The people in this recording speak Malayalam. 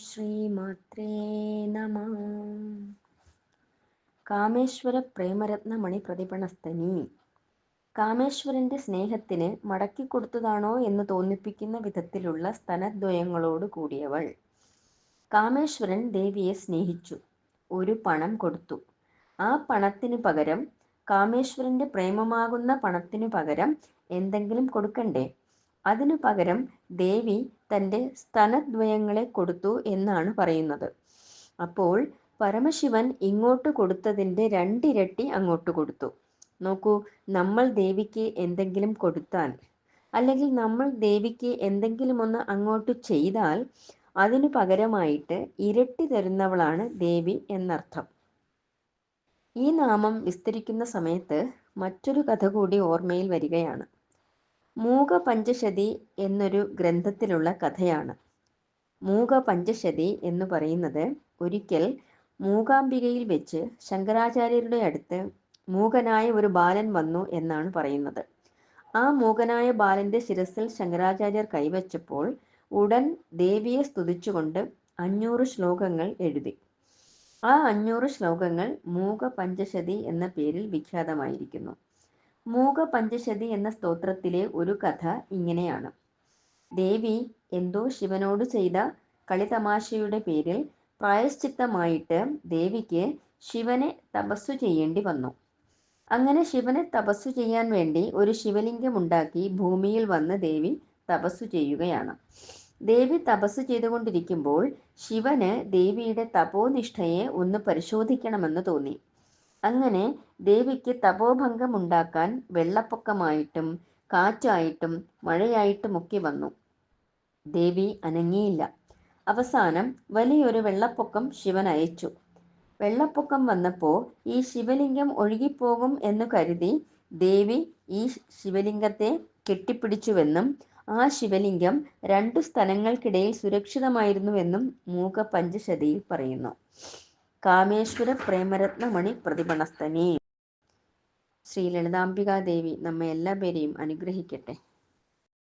ശ്രീമാത്രേ നമഃ. കാമേശ്വര പ്രേമരത്നമണി പ്രതിപണസ്തനി. കാമേശ്വരന്റെ സ്നേഹത്തിന് മടക്കിക്കൊടുത്തതാണോ എന്ന് തോന്നിപ്പിക്കുന്ന വിധത്തിലുള്ള സ്തനദ്വയങ്ങളോട് കൂടിയവൾ. കാമേശ്വരൻ ദേവിയെ സ്നേഹിച്ചു. ഒരു പണം കൊടുത്തു. ആ പണത്തിനു പകരം, കാമേശ്വരന്റെ പ്രേമമാകുന്ന പണത്തിനു പകരം എന്തെങ്കിലും കൊടുക്കണ്ടേ? അതിനു പകരം ദേവി തൻ്റെ സ്തനദ്വയങ്ങളെ കൊടുത്തു എന്നാണ് പറയുന്നത്. അപ്പോൾ പരമശിവൻ ഇങ്ങോട്ട് കൊടുത്തതിൻ്റെ രണ്ടിരട്ടി അങ്ങോട്ട് കൊടുത്തു. നോക്കൂ, നമ്മൾ ദേവിക്ക് എന്തെങ്കിലും കൊടുത്താൽ, അല്ലെങ്കിൽ നമ്മൾ ദേവിക്ക് എന്തെങ്കിലും ഒന്ന് അങ്ങോട്ട് ചെയ്താൽ അതിനു പകരമായിട്ട് ഇരട്ടി തരുന്നവളാണ് ദേവി എന്നർത്ഥം. ഈ നാമം വിസ്തരിക്കുന്ന സമയത്ത് മറ്റൊരു കഥ കൂടി ഓർമ്മയിൽ വരികയാണ്. മൂകപഞ്ചശതി എന്നൊരു ഗ്രന്ഥത്തിലുള്ള കഥയാണ്. മൂകപഞ്ചശതി എന്ന് പറയുന്നത്, ഒരിക്കൽ മൂകാംബികയിൽ വെച്ച് ശങ്കരാചാര്യരുടെ അടുത്ത് മൂകനായ ഒരു ബാലൻ വന്നു എന്നാണ് പറയുന്നത്. ആ മൂകനായ ബാലന്റെ ശിരസിൽ ശങ്കരാചാര്യർ കൈവച്ചപ്പോൾ ഉടൻ ദേവിയെ സ്തുതിച്ചുകൊണ്ട് 500 ശ്ലോകങ്ങൾ എഴുതി. ആ 500 ശ്ലോകങ്ങൾ മൂകപഞ്ചശതി എന്ന പേരിൽ വിഖ്യാതമായിരിക്കുന്നു. മൂകപഞ്ചശതി എന്ന സ്തോത്രത്തിലെ ഒരു കഥ ഇങ്ങനെയാണ്. ദേവി എന്തോ ശിവനോട് ചെയ്ത കളിതമാശയുടെ പേരിൽ പ്രായശ്ചിത്തമായിട്ട് ദേവിക്ക് ശിവനെ തപസ്സു ചെയ്യേണ്ടി വന്നു. അങ്ങനെ ശിവനെ തപസ്സു ചെയ്യാൻ വേണ്ടി ഒരു ശിവലിംഗം ഉണ്ടാക്കി ഭൂമിയിൽ വന്ന് ദേവി തപസ്സു ചെയ്യുകയാണ്. ദേവി തപസ്സു ചെയ്തുകൊണ്ടിരിക്കുമ്പോൾ ശിവന് ദേവിയുടെ തപോനിഷ്ഠയെ ഒന്ന് പരിശോധിക്കണമെന്ന് തോന്നി. അങ്ങനെ ദേവിക്ക് തപോഭംഗം ഉണ്ടാക്കാൻ വെള്ളപ്പൊക്കമായിട്ടും കാറ്റായിട്ടും മഴയായിട്ടുമൊക്കെ വന്നു. ദേവി അനങ്ങിയില്ല. അവസാനം വലിയൊരു വെള്ളപ്പൊക്കം ശിവൻ അയച്ചു. വെള്ളപ്പൊക്കം വന്നപ്പോൾ ഈ ശിവലിംഗം ഒഴുകിപ്പോകും എന്ന് കരുതി ദേവി ഈ ശിവലിംഗത്തെ കെട്ടിപ്പിടിച്ചുവെന്നും ആ ശിവലിംഗം 2 സ്ഥലങ്ങൾക്കിടയിൽ സുരക്ഷിതമായിരുന്നുവെന്നും മൂകപഞ്ചശതിയിൽ പറയുന്നു. കാമേശ്വര പ്രേമരത്നമണി പ്രതിപണസ്തനി. ശ്രീ ലളിതാംബികാദേവി നമ്മെ എല്ലാ പേരെയും അനുഗ്രഹിക്കട്ടെ.